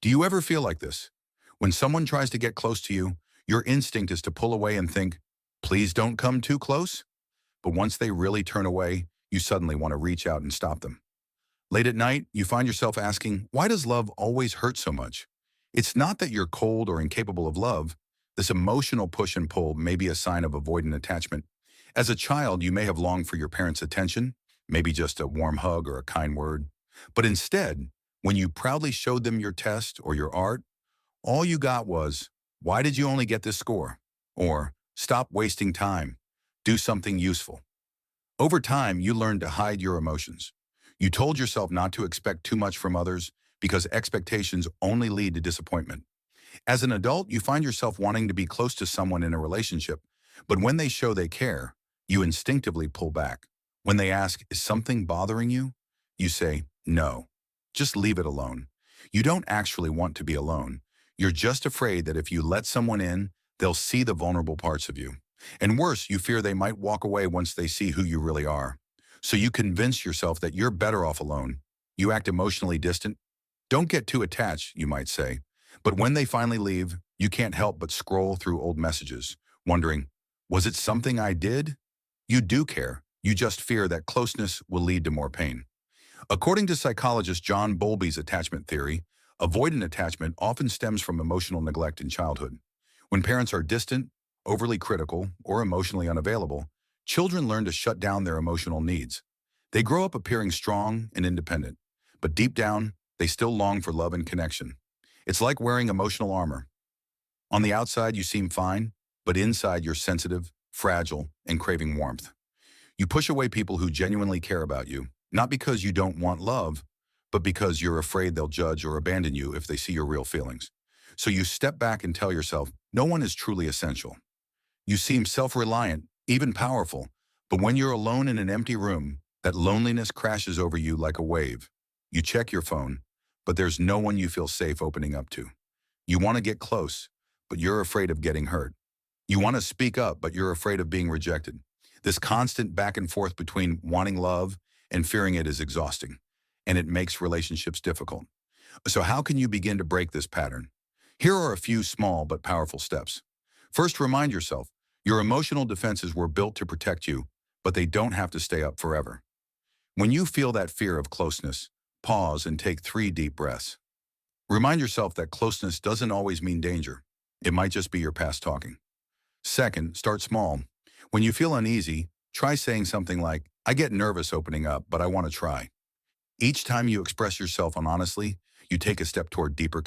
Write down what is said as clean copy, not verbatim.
Do you ever feel like this? When someone tries to get close to you, your instinct is to pull away and think, please don't come too close. But once they really turn away, you suddenly want to reach out and stop them. Late at night, you find yourself asking, why does love always hurt so much? It's not that you're cold or incapable of love. This emotional push and pull may be a sign of avoidant attachment. As a child, you may have longed for your parents' attention, maybe just a warm hug or a kind word. But instead, when you proudly showed them your test or your art, all you got was, why did you only get this score? Or, stop wasting time. Do something useful. Over time, you learned to hide your emotions. You told yourself not to expect too much from others because expectations only lead to disappointment. As an adult, you find yourself wanting to be close to someone in a relationship, but when they show they care, you instinctively pull back. When they ask, is something bothering you? You say, no. Just leave it alone. You don't actually want to be alone. You're just afraid that if you let someone in, they'll see the vulnerable parts of you. And worse, you fear they might walk away once they see who you really are. So you convince yourself that you're better off alone. You act emotionally distant. Don't get too attached, you might say. But when they finally leave, you can't help but scroll through old messages, wondering, was it something I did? You do care. You just fear that closeness will lead to more pain. According to psychologist John Bowlby's attachment theory, avoidant attachment often stems from emotional neglect in childhood. When parents are distant, overly critical, or emotionally unavailable, children learn to shut down their emotional needs. They grow up appearing strong and independent, but deep down, they still long for love and connection. It's like wearing emotional armor. On the outside, you seem fine, but inside you're sensitive, fragile, and craving warmth. You push away people who genuinely care about you, not because you don't want love, but because you're afraid they'll judge or abandon you if they see your real feelings. So you step back and tell yourself, no one is truly essential. You seem self-reliant, even powerful, but when you're alone in an empty room, that loneliness crashes over you like a wave. You check your phone, but there's no one you feel safe opening up to. You want to get close, but you're afraid of getting hurt. You want to speak up, but you're afraid of being rejected. This constant back and forth between wanting love and fearing it is exhausting, and it makes relationships difficult. So how can you begin to break this pattern? Here are a few small but powerful steps. First, remind yourself, your emotional defenses were built to protect you, but they don't have to stay up forever. When you feel that fear of closeness, pause and take 3 deep breaths. Remind yourself that closeness doesn't always mean danger. It might just be your past talking. Second, start small. When you feel uneasy, try saying something like, I get nervous opening up, but I want to try. Each time you express yourself honestly, you take a step toward deeper